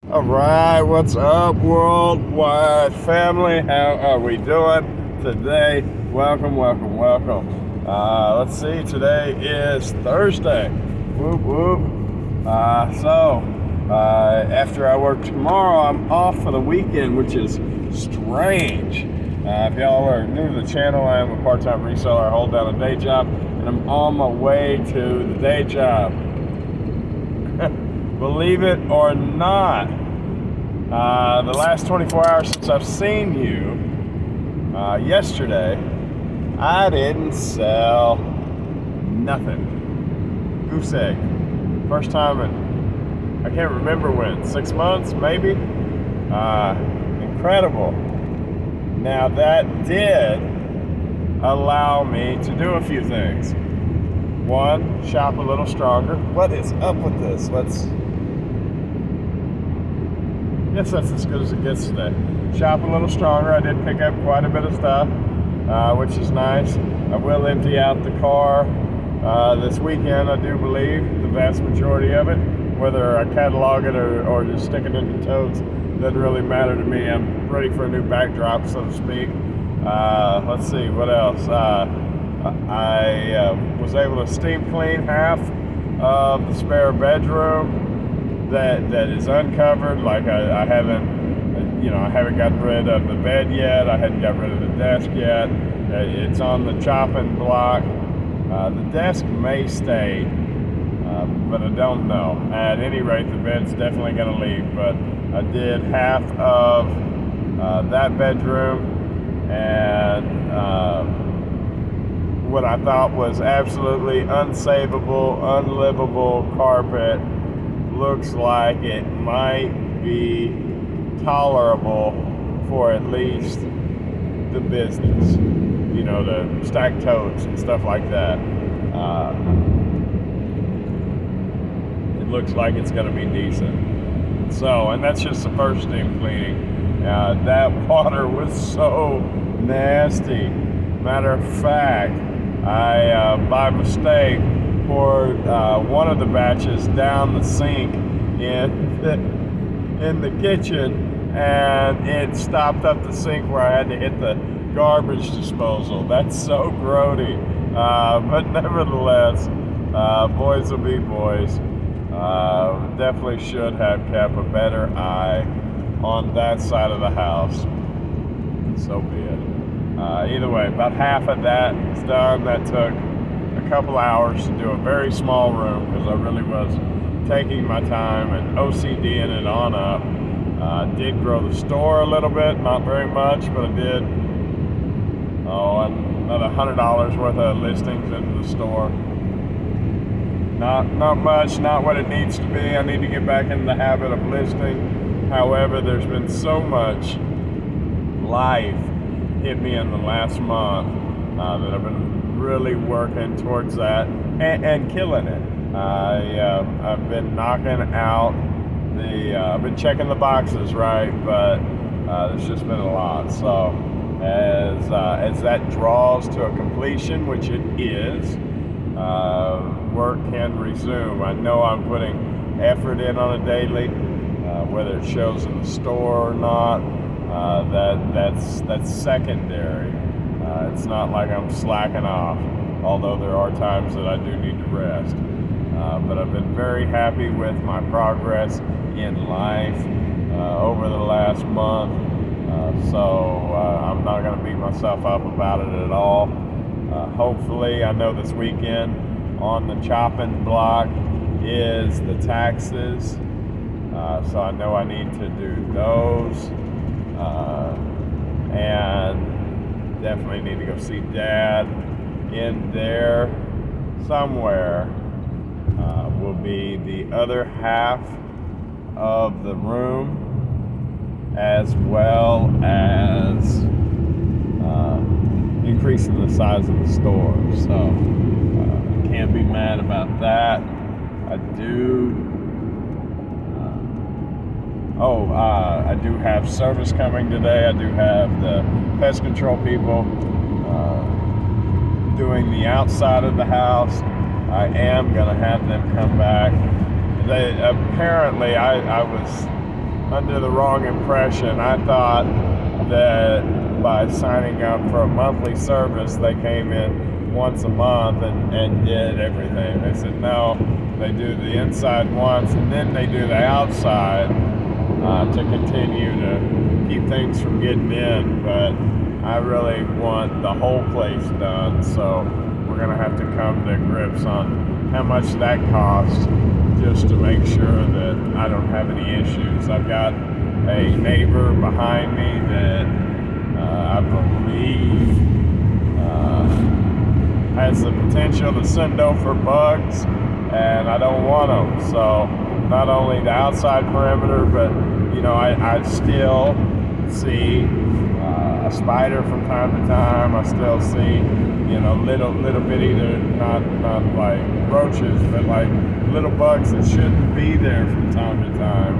All right, what's up, worldwide family? How are we doing today? Welcome, welcome, welcome. Let's see, today is Thursday. Whoop, whoop. After I work tomorrow, I'm off for the weekend, which is strange. If y'all are new to the channel, I am a part-time reseller. I hold down a day job, and I'm on my way to the day job. Believe it or not, the last 24 hours since I've seen you, yesterday, I didn't sell nothing. Goose egg. First time in, I can't remember when, 6 months maybe? Incredible. Now that did allow me to do a few things. One, shop a little stronger. What is up with this? I guess that's as good as it gets today. Shop a little stronger. I did pick up quite a bit of stuff, which is nice. I will empty out the car this weekend, I do believe, the vast majority of it. Whether I catalog it or just stick it into totes, doesn't really matter to me. I'm ready for a new backdrop, so to speak. Let's see, what else? I was able to steam clean half of the spare bedroom that is uncovered. Like I haven't gotten rid of the bed yet. I hadn't got rid of the desk yet. It's on the chopping block. The desk may stay, but I don't know. At any rate, the bed's definitely going to leave. But I did half of that bedroom, and what I thought was absolutely unsavable, unlivable carpet looks like it might be tolerable for at least the business, the stack totes and stuff like that. It looks like it's going to be decent. So, and that's just the first steam cleaning. That water was so nasty. Matter of fact, I by mistake poured one of the batches down the sink in the kitchen, and it stopped up the sink where I had to hit the garbage disposal. That's so grody, but nevertheless, boys will be boys. Definitely should have kept a better eye on that side of the house. So be it. Either way, about half of that is done. That took a couple hours to do a very small room because I really was taking my time and OCDing it on up. Did grow the store a little bit, not very much, but I did another $100 worth of listings into the store. Not much, not what it needs to be. I need to get back in the habit of listing. However, there's been so much life hit me in the last month that I've been really working towards that and killing it. I've been knocking out I've been checking the boxes, right? But there's just been a lot. So as that draws to a completion, which it is, work can resume. I know I'm putting effort in on a daily, whether it shows in the store or not. That's secondary. It's not like I'm slacking off, although there are times that I do need to rest. But I've been very happy with my progress in life over the last month. So I'm not going to beat myself up about it at all. Hopefully, I know this weekend on the chopping block is the taxes. So I know I need to do those. And definitely need to go see Dad in there somewhere. Will be the other half of the room, as well as increasing the size of the store. So can't be mad about that. I do I do have service coming today. I do have the pest control people doing the outside of the house. I am going to have them come back. They apparently, I was under the wrong impression. I thought that by signing up for a monthly service, they came in once a month and did everything. They said no, they do the inside once and then they do the outside to continue to keep things from getting in. But I really want the whole place done, so we're gonna have to come to grips on how much that costs just to make sure that I don't have any issues. I've got a neighbor behind me that I believe has the potential to send over bugs, and I don't want them. So not only the outside perimeter, but I still see a spider from time to time. I still see little bitty, they're not like roaches, but like little bugs that shouldn't be there from time to time.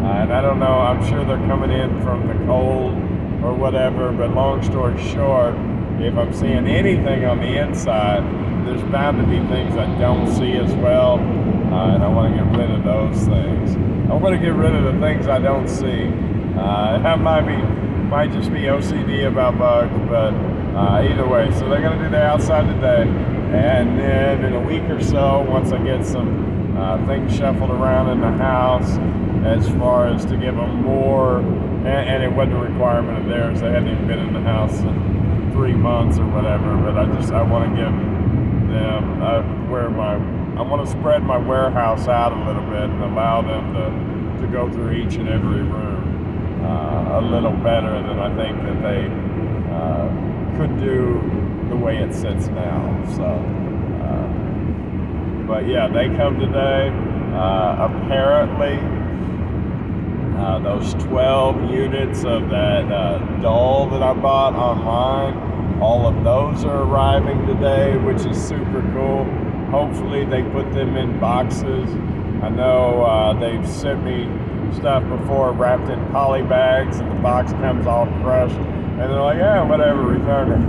And I don't know, I'm sure they're coming in from the cold or whatever, but long story short, if I'm seeing anything on the inside, there's bound to be things I don't see as well, and I want to get rid of those things. I want to get rid of the things I don't see. That might just be OCD about bugs, but either way, so they're going to do the outside today, and then in a week or so, once I get some things shuffled around in the house, as far as to give them more, and it wasn't a requirement of theirs, they hadn't even been in the house in 3 months or whatever, but I want to give them I want to spread my warehouse out a little bit and allow them to go through each and every room a little better than I think that they could do the way it sits now. So but yeah, they come today. Apparently those 12 units of that doll that I bought online, all of those are arriving today, which is super cool. Hopefully they put them in boxes. I know they've sent me stuff before wrapped in poly bags and the box comes all crushed, and they're like, yeah, whatever, return it.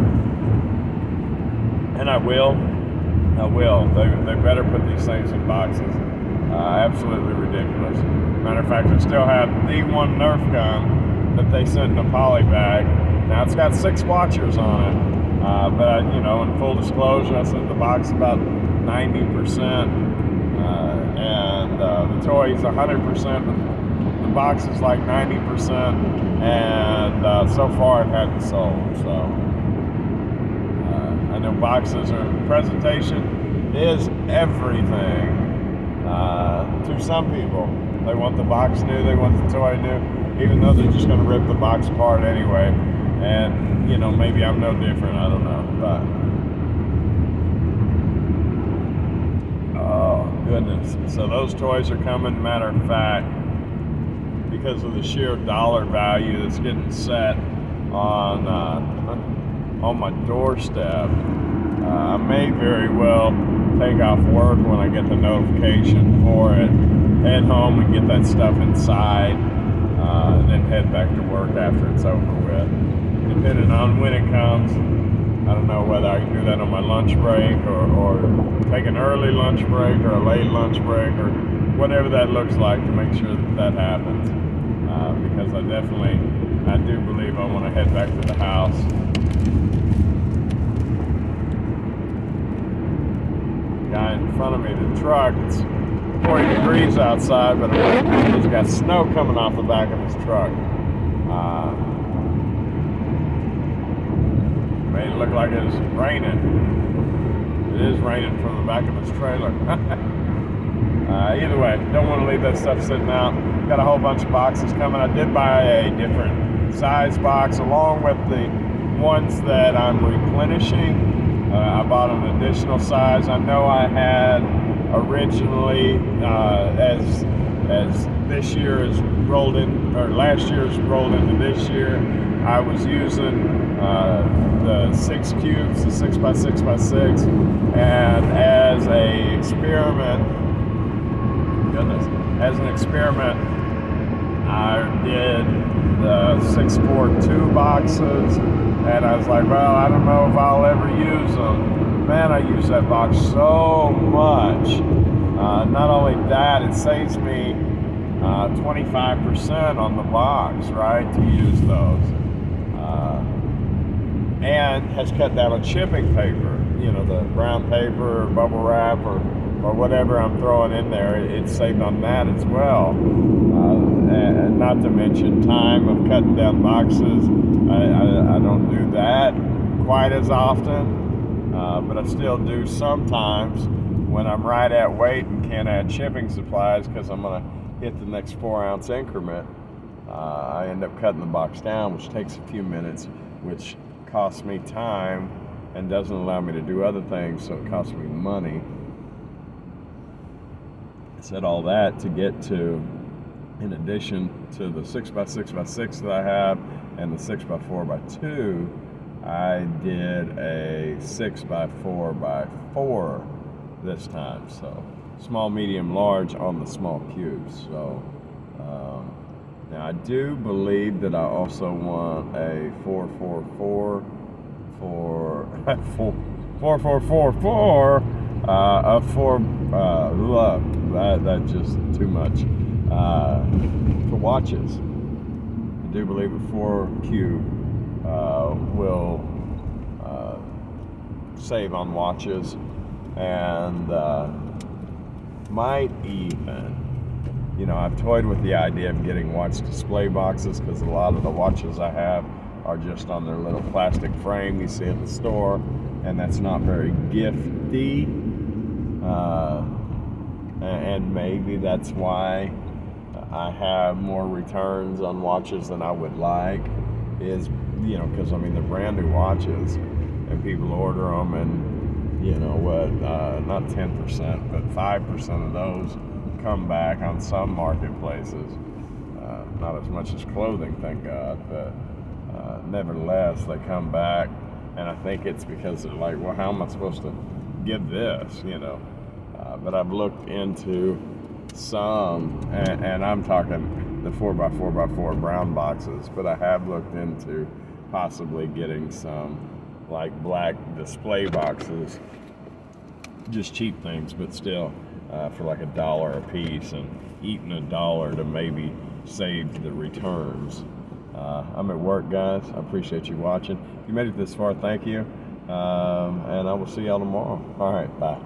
And I will. They better put these things in boxes. Absolutely ridiculous. Matter of fact, I still have the one Nerf gun that they sent in a poly bag. Now it's got 6 watchers on it, but in full disclosure, I sent the box about 90%, and the toy is 100%, but the box is like 90%, and so far it hadn't sold. So I know boxes presentation is everything. To some people, they want the box new, they want the toy new, even though they're just going to rip the box apart anyway. And maybe I'm no different, I don't know, but oh goodness. So those toys are coming. Matter of fact, because of the sheer dollar value that's getting set on my doorstep, I may very well take off work when I get the notification for it, head home and get that stuff inside, and then head back to work after it's over with. Depending on when it comes, I don't know whether I can do that on my lunch break or take an early lunch break or a late lunch break or whatever that looks like to make sure that happens. Because I do believe I want to head back to the house. Guy in front of me, the truck, it's 40 degrees outside, but he's got snow coming off the back of his truck. Made it look like it was raining. It is raining from the back of his trailer. Either way, don't want to leave that stuff sitting out. Got a whole bunch of boxes coming. I did buy a different size box along with the ones that I'm replenishing. I bought an additional size. I know I had originally, as this year is rolled in, or last year's rolled into this year, I was using the 6 cubes, the 6x6x6, and as an experiment, I did the 642 boxes, and I was like, well, I don't know if I'll ever use them. Man, I use that box so much. Not only that, it saves me 25% on the box, right, to use those. And has cut down on shipping paper, the brown paper or bubble wrap or whatever I'm throwing in there. It's saved on that as well. And not to mention time of cutting down boxes. I don't do that quite as often, but I still do sometimes when I'm right at weight and can't add shipping supplies because I'm going to hit the next 4-ounce increment. I end up cutting the box down, which takes a few minutes, which costs me time and doesn't allow me to do other things, so it costs me money. I said all that to get to, in addition to the 6x6x6 that I have and the 6x4x2, I did a 6x4x4 this time. So small, medium, large on the small cubes. So now I do believe that I also want a 444 for 4444 a 4 that just too much for watches. I do believe a 4 cube will save on watches, and might even, I've toyed with the idea of getting watch display boxes because a lot of the watches I have are just on their little plastic frame you see in the store, and that's not very gifty. And maybe that's why I have more returns on watches than I would like, is, because they're brand new watches and people order them, and not 10%, but 5% of those come back on some marketplaces. Not as much as clothing, thank God, but nevertheless, they come back, and I think it's because they're like, well, how am I supposed to give this, but I've looked into some, and I'm talking the 4x4x4 brown boxes, but I have looked into possibly getting some like black display boxes, just cheap things, but still for like $1 a piece, and eating $1 to maybe save the returns. I'm at work, guys. I appreciate you watching. If you made it this far, thank you, and I will see y'all tomorrow. All right, bye.